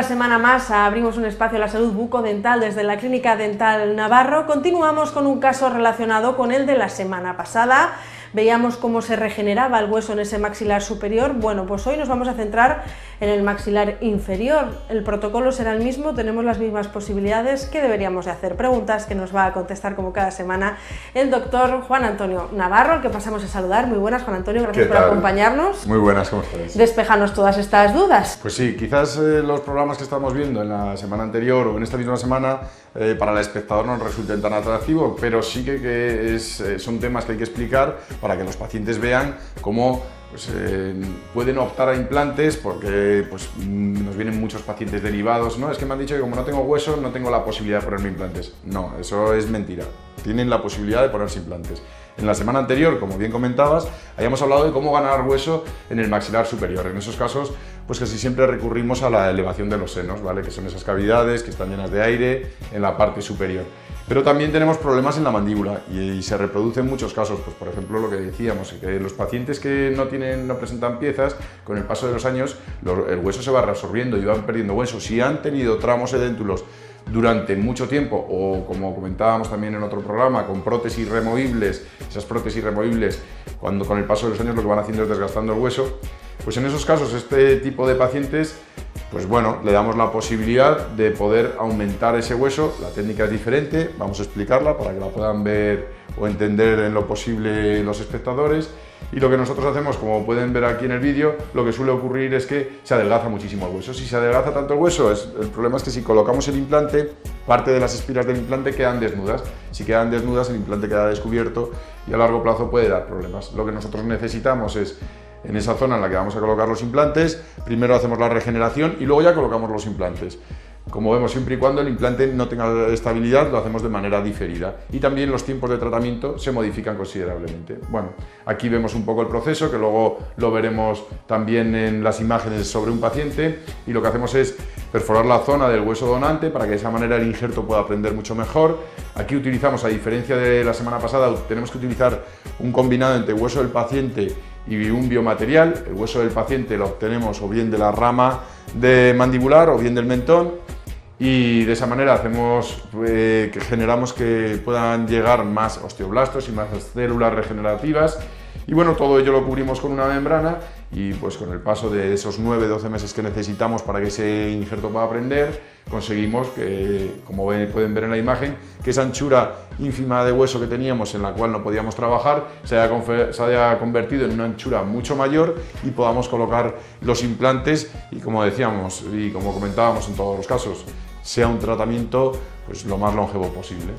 Otra semana más abrimos un espacio a la salud bucodental desde la Clínica Dental Navarro. Continuamos con un caso relacionado con el de la semana pasada. Veíamos cómo se regeneraba el hueso en ese maxilar superior. Bueno, pues hoy nos vamos a centrar en el maxilar inferior. El protocolo será el mismo, tenemos las mismas posibilidades. ¿Qué deberíamos de hacer? Preguntas que nos va a contestar como cada semana el doctor Juan Antonio Navarro, al que pasamos a saludar. Muy buenas, Juan Antonio, gracias por acompañarnos. Muy buenas, ¿cómo estáis? Despejanos todas estas dudas. Pues sí, quizás los programas que estamos viendo en la semana anterior o en esta misma semana para el espectador no resulten tan atractivos, pero sí que son temas que hay que explicar para que los pacientes vean cómo pueden optar a implantes, porque nos vienen muchos pacientes derivados, ¿no? Es que me han dicho que como no tengo hueso no tengo la posibilidad de ponerme implantes. No, eso es mentira. Tienen la posibilidad de ponerse implantes. En la semana anterior, como bien comentabas, habíamos hablado de cómo ganar hueso en el maxilar superior. En esos casos, pues casi siempre recurrimos a la elevación de los senos, ¿vale? Que son esas cavidades que están llenas de aire en la parte superior. Pero también tenemos problemas en la mandíbula y se reproducen muchos casos, pues por ejemplo lo que decíamos, que los pacientes que no presentan piezas, con el paso de los años el hueso se va reabsorbiendo y van perdiendo hueso. Si han tenido tramos edéntulos durante mucho tiempo o, como comentábamos también en otro programa, con prótesis removibles, esas prótesis removibles cuando con el paso de los años lo que van haciendo es desgastando el hueso, pues en esos casos este tipo de pacientes, pues bueno, le damos la posibilidad de poder aumentar ese hueso. La técnica es diferente, vamos a explicarla para que la puedan ver o entender en lo posible los espectadores. Y lo que nosotros hacemos, como pueden ver aquí en el vídeo, lo que suele ocurrir es que se adelgaza muchísimo el hueso. Si se adelgaza tanto el hueso, el problema es que si colocamos el implante, parte de las espiras del implante quedan desnudas. Si quedan desnudas, el implante queda descubierto y a largo plazo puede dar problemas. Lo que nosotros necesitamos es, en esa zona en la que vamos a colocar los implantes, primero hacemos la regeneración y luego ya colocamos los implantes. Como vemos, siempre y cuando el implante no tenga estabilidad, lo hacemos de manera diferida. Y también los tiempos de tratamiento se modifican considerablemente. Bueno, aquí vemos un poco el proceso, que luego lo veremos también en las imágenes sobre un paciente. Y lo que hacemos es perforar la zona del hueso donante para que de esa manera el injerto pueda prender mucho mejor. Aquí utilizamos, a diferencia de la semana pasada, tenemos que utilizar un combinado entre hueso del paciente y un biomaterial. El hueso del paciente lo obtenemos o bien de la rama mandibular o bien del mentón, y de esa manera hacemos que generamos que puedan llegar más osteoblastos y más células regenerativas. Y bueno, todo ello lo cubrimos con una membrana y pues con el paso de esos 9-12 meses que necesitamos para que ese injerto pueda prender, conseguimos que, como pueden ver en la imagen, que esa anchura ínfima de hueso que teníamos en la cual no podíamos trabajar se haya convertido en una anchura mucho mayor y podamos colocar los implantes y, como decíamos y como comentábamos en todos los casos, sea un tratamiento pues lo más longevo posible.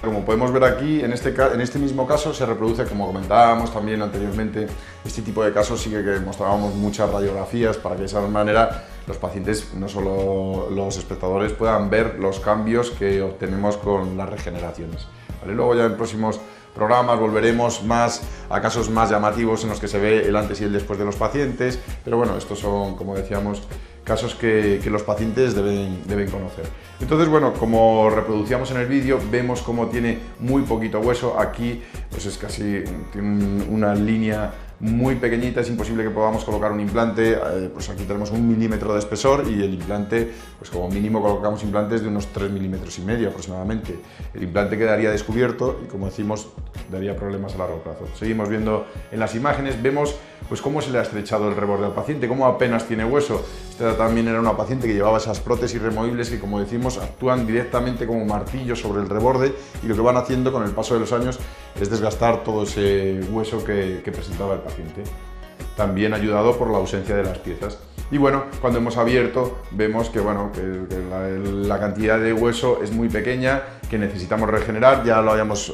Como podemos ver aquí, en este mismo caso se reproduce, como comentábamos también anteriormente, este tipo de casos sí que mostrábamos muchas radiografías para que de esa manera los pacientes, no solo los espectadores, puedan ver los cambios que obtenemos con las regeneraciones. ¿Vale? Luego ya en próximos programas volveremos más a casos más llamativos en los que se ve el antes y el después de los pacientes, pero bueno, estos son, como decíamos, casos que los pacientes deben conocer. Entonces, bueno, como reproducíamos en el vídeo, vemos cómo tiene muy poquito hueso. Aquí pues es casi, tiene una línea muy pequeñita, es imposible que podamos colocar un implante. Pues aquí tenemos 1 milímetro de espesor y el implante, pues como mínimo colocamos implantes de unos 3,5 milímetros aproximadamente. El implante quedaría descubierto y, como decimos, daría problemas a largo plazo. Seguimos viendo en las imágenes, vemos pues cómo se le ha estrechado el reborde al paciente, cómo apenas tiene hueso. Esta también era una paciente que llevaba esas prótesis removibles que, como decimos, actúan directamente como martillos sobre el reborde y lo que van haciendo con el paso de los años es desgastar todo ese hueso que presentaba el paciente. También ayudado por la ausencia de las piezas. Y bueno, cuando hemos abierto vemos que, bueno, que la cantidad de hueso es muy pequeña, que necesitamos regenerar. Ya lo habíamos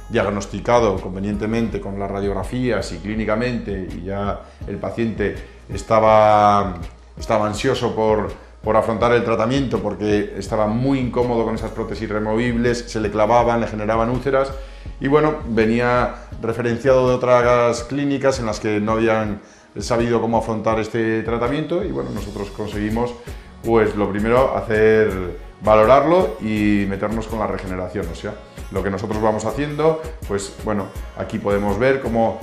diagnosticado convenientemente con las radiografías y clínicamente, y ya el paciente estaba ansioso por afrontar el tratamiento porque estaba muy incómodo con esas prótesis removibles, se le clavaban, le generaban úlceras, y bueno, venía referenciado de otras clínicas en las que no habían sabido cómo afrontar este tratamiento, y bueno, nosotros conseguimos, pues lo primero, valorarlo y meternos con la regeneración. O sea, lo que nosotros vamos haciendo, pues bueno, aquí podemos ver cómo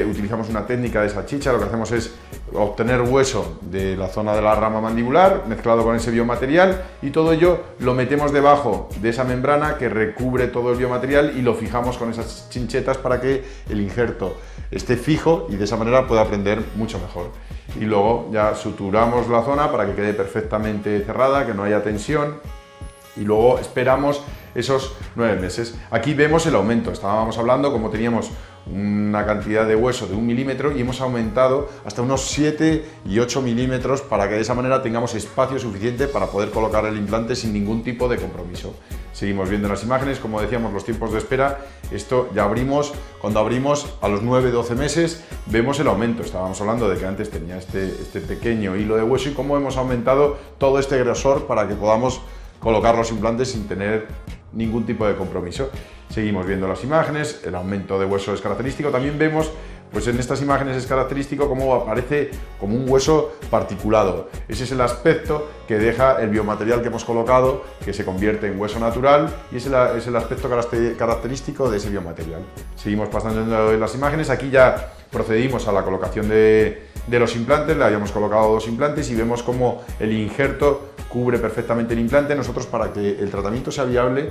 utilizamos una técnica de salchicha, lo que hacemos es obtener hueso de la zona de la rama mandibular mezclado con ese biomaterial y todo ello lo metemos debajo de esa membrana que recubre todo el biomaterial y lo fijamos con esas chinchetas para que el injerto esté fijo y de esa manera pueda prender mucho mejor. Y luego ya suturamos la zona para que quede perfectamente cerrada, que no haya tensión, y luego esperamos esos 9 meses. Aquí vemos el aumento. Estábamos hablando como teníamos una cantidad de hueso de 1 milímetro y hemos aumentado hasta unos 7 y 8 milímetros para que de esa manera tengamos espacio suficiente para poder colocar el implante sin ningún tipo de compromiso. Seguimos viendo las imágenes, como decíamos, los tiempos de espera. Esto ya abrimos, cuando abrimos a los 9-12 meses vemos el aumento. Estábamos hablando de que antes tenía este pequeño hilo de hueso y cómo hemos aumentado todo este grosor para que podamos colocar los implantes sin tener ningún tipo de compromiso. Seguimos viendo las imágenes, el aumento de hueso es característico. También vemos, pues en estas imágenes es característico cómo aparece como un hueso particulado. Ese es el aspecto que deja el biomaterial que hemos colocado, que se convierte en hueso natural, y es el aspecto característico de ese biomaterial. Seguimos pasando en las imágenes. Aquí ya procedimos a la colocación de los implantes. Le habíamos colocado 2 implantes y vemos cómo el injerto cubre perfectamente el implante. Nosotros, para que el tratamiento sea viable,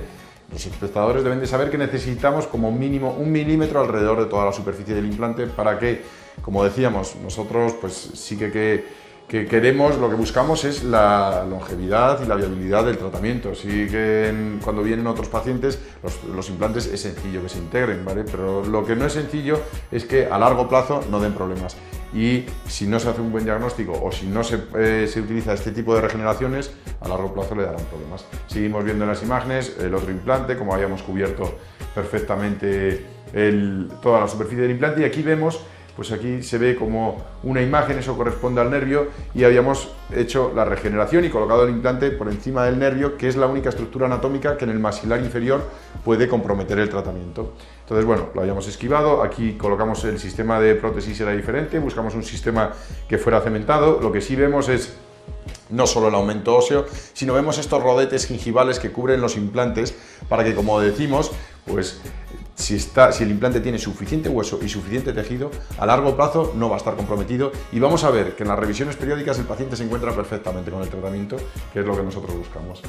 los espectadores deben de saber que necesitamos como mínimo 1 milímetro alrededor de toda la superficie del implante para que, como decíamos, nosotros pues sí que queremos, lo que buscamos es la longevidad y la viabilidad del tratamiento. Sí que cuando vienen otros pacientes los implantes es sencillo que se integren, ¿vale? Pero lo que no es sencillo es que a largo plazo no den problemas. Y si no se hace un buen diagnóstico o si no se utiliza este tipo de regeneraciones, a largo plazo le darán problemas. Seguimos viendo en las imágenes el otro implante, como habíamos cubierto perfectamente toda la superficie del implante, y aquí vemos, pues aquí se ve como una imagen, eso corresponde al nervio, y habíamos hecho la regeneración y colocado el implante por encima del nervio, que es la única estructura anatómica que en el maxilar inferior puede comprometer el tratamiento. Entonces, bueno, lo habíamos esquivado. Aquí colocamos el sistema de prótesis, era diferente, buscamos un sistema que fuera cementado. Lo que sí vemos es no solo el aumento óseo, sino vemos estos rodetes gingivales que cubren los implantes para que, como decimos, pues si el implante tiene suficiente hueso y suficiente tejido, a largo plazo no va a estar comprometido, y vamos a ver que en las revisiones periódicas el paciente se encuentra perfectamente con el tratamiento, que es lo que nosotros buscamos.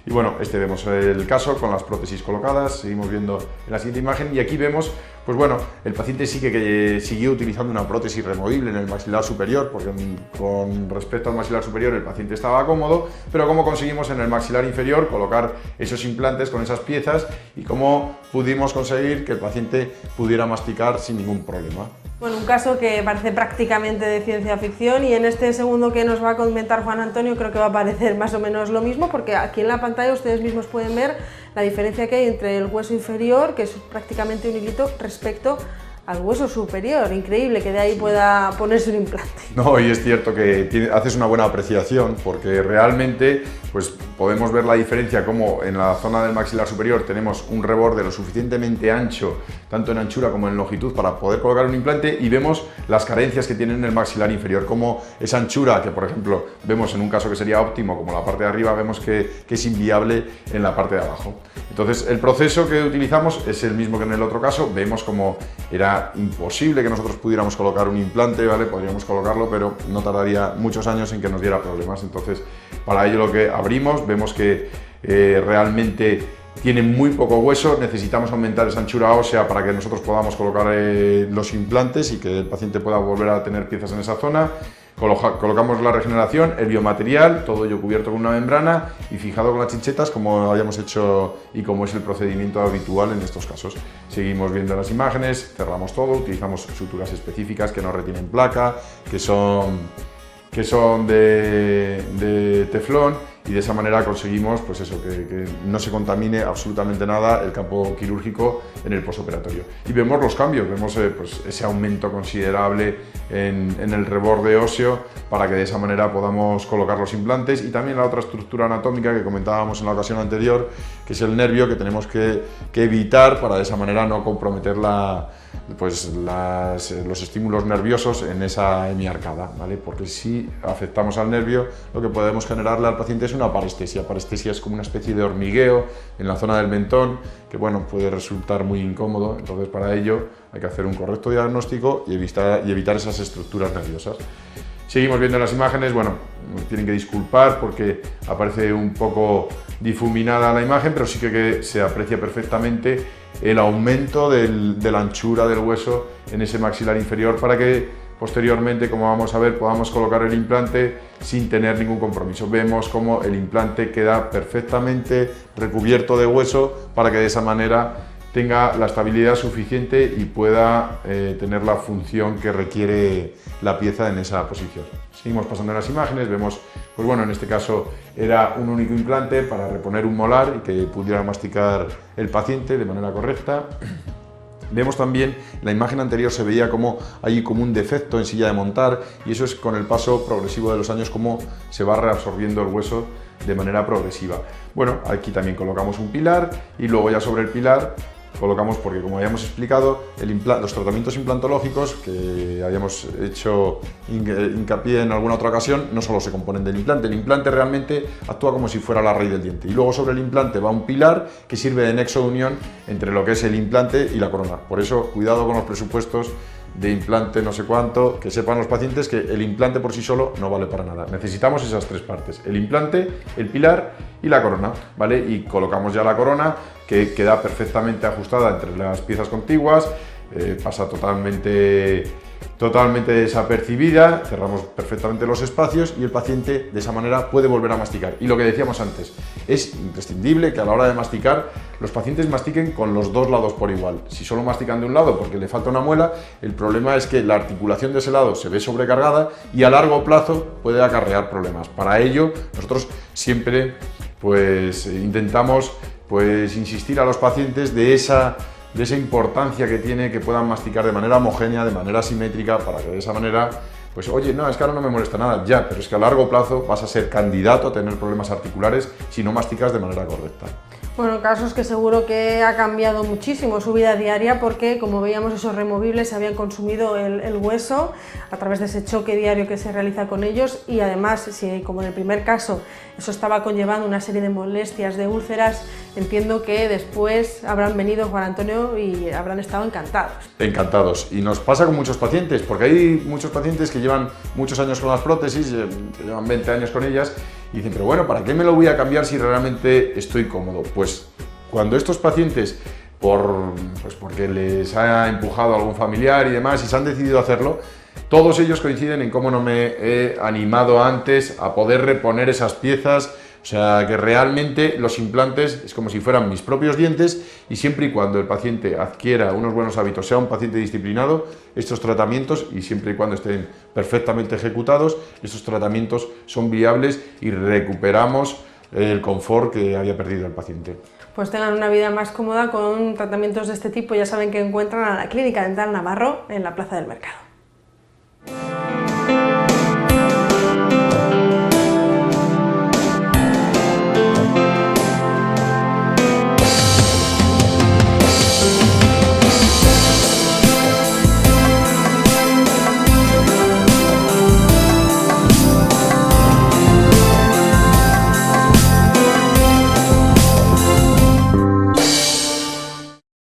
Y bueno, vemos el caso con las prótesis colocadas. Seguimos viendo en la siguiente imagen, y aquí vemos, pues bueno, el paciente sí que siguió utilizando una prótesis removible en el maxilar superior, porque con respecto al maxilar superior el paciente estaba cómodo, pero cómo conseguimos en el maxilar inferior colocar esos implantes con esas piezas y cómo pudimos conseguir que el paciente pudiera masticar sin ningún problema. Bueno, un caso que parece prácticamente de ciencia ficción, y en este segundo que nos va a comentar Juan Antonio creo que va a parecer más o menos lo mismo, porque aquí en la pantalla ustedes mismos pueden ver la diferencia que hay entre el hueso inferior, que es prácticamente un hilito, respecto al hueso superior. Increíble que de ahí pueda ponerse un implante. No, y es cierto que haces una buena apreciación, porque realmente pues podemos ver la diferencia, como en la zona del maxilar superior tenemos un reborde lo suficientemente ancho, tanto en anchura como en longitud, para poder colocar un implante, y vemos las carencias que tiene en el maxilar inferior, como esa anchura, que por ejemplo vemos en un caso que sería óptimo, como la parte de arriba, vemos que es inviable en la parte de abajo. Entonces el proceso que utilizamos es el mismo que en el otro caso. Vemos como era imposible que nosotros pudiéramos colocar un implante, ¿vale? Podríamos colocarlo, pero no tardaría muchos años en que nos diera problemas. Entonces, para ello lo que abrimos, vemos que realmente tiene muy poco hueso. Necesitamos aumentar esa anchura ósea para que nosotros podamos colocar los implantes y que el paciente pueda volver a tener piezas en esa zona. Colocamos la regeneración, el biomaterial, todo ello cubierto con una membrana y fijado con las chinchetas, como habíamos hecho y como es el procedimiento habitual en estos casos. Seguimos viendo las imágenes, cerramos todo, utilizamos suturas específicas que no retienen placa, que son de teflón, y de esa manera conseguimos pues eso, que no se contamine absolutamente nada el campo quirúrgico en el posoperatorio. Y vemos los cambios, vemos pues ese aumento considerable en el reborde óseo, para que de esa manera podamos colocar los implantes, y también la otra estructura anatómica que comentábamos en la ocasión anterior, que es el nervio, que tenemos que evitar para de esa manera no comprometer la pues los estímulos nerviosos en esa hemiarcada, ¿vale? Porque si afectamos al nervio, lo que podemos generarle al paciente es una parestesia. Parestesia es como una especie de hormigueo en la zona del mentón, que bueno, puede resultar muy incómodo. Entonces, para ello hay que hacer un correcto diagnóstico y evitar esas estructuras nerviosas. Seguimos viendo las imágenes. Bueno, nos tienen que disculpar porque aparece un poco difuminada la imagen, pero sí que se aprecia perfectamente el aumento de la anchura del hueso en ese maxilar inferior, para que posteriormente, como vamos a ver, podamos colocar el implante sin tener ningún compromiso. Vemos cómo el implante queda perfectamente recubierto de hueso, para que de esa manera tenga la estabilidad suficiente y pueda tener la función que requiere la pieza en esa posición. Seguimos pasando en las imágenes. Vemos, pues bueno, en este caso era un único implante para reponer un molar y que pudiera masticar el paciente de manera correcta. Vemos también, en la imagen anterior se veía como hay como un defecto en silla de montar, y eso es con el paso progresivo de los años, cómo se va reabsorbiendo el hueso de manera progresiva. Bueno, aquí también colocamos un pilar y luego ya sobre el pilar colocamos, porque como habíamos explicado, los tratamientos implantológicos que habíamos hecho hincapié en alguna otra ocasión, no solo se componen del implante. El implante realmente actúa como si fuera la raíz del diente, y luego sobre el implante va un pilar que sirve de nexo de unión entre lo que es el implante y la corona. Por eso, cuidado con los presupuestos de implante no sé cuánto, que sepan los pacientes que el implante por sí solo no vale para nada. Necesitamos esas tres partes: el implante, el pilar y la corona, ¿vale? Y colocamos ya la corona, que queda perfectamente ajustada entre las piezas contiguas, pasa totalmente desapercibida, cerramos perfectamente los espacios y el paciente de esa manera puede volver a masticar. Y lo que decíamos antes, es imprescindible que a la hora de masticar los pacientes mastiquen con los dos lados por igual. Si solo mastican de un lado porque le falta una muela, el problema es que la articulación de ese lado se ve sobrecargada y a largo plazo puede acarrear problemas. Para ello, nosotros siempre pues intentamos insistir a los pacientes de esa importancia que tiene que puedan masticar de manera homogénea, de manera simétrica, para que de esa manera, pues oye, no, es que ahora no me molesta nada, ya, pero es que a largo plazo vas a ser candidato a tener problemas articulares si no masticas de manera correcta. Bueno, casos que seguro que ha cambiado muchísimo su vida diaria, porque como veíamos, esos removibles habían consumido el hueso a través de ese choque diario que se realiza con ellos, y además, si como en el primer caso eso estaba conllevando una serie de molestias, de úlceras, entiendo que después habrán venido, Juan Antonio, y habrán estado encantados. Encantados, y nos pasa con muchos pacientes, porque hay muchos pacientes que llevan muchos años con las prótesis, que llevan 20 años con ellas, y dicen, pero bueno, ¿para qué me lo voy a cambiar si realmente estoy cómodo? Pues cuando estos pacientes, porque les ha empujado algún familiar y demás, y se han decidido hacerlo, todos ellos coinciden en cómo no me he animado antes a poder reponer esas piezas. O sea, que realmente los implantes es como si fueran mis propios dientes, y siempre y cuando el paciente adquiera unos buenos hábitos, sea un paciente disciplinado, estos tratamientos, y siempre y cuando estén perfectamente ejecutados, estos tratamientos son viables y recuperamos el confort que había perdido el paciente. Pues tengan una vida más cómoda con tratamientos de este tipo. Ya saben que encuentran a la Clínica Dental Navarro en la Plaza del Mercado.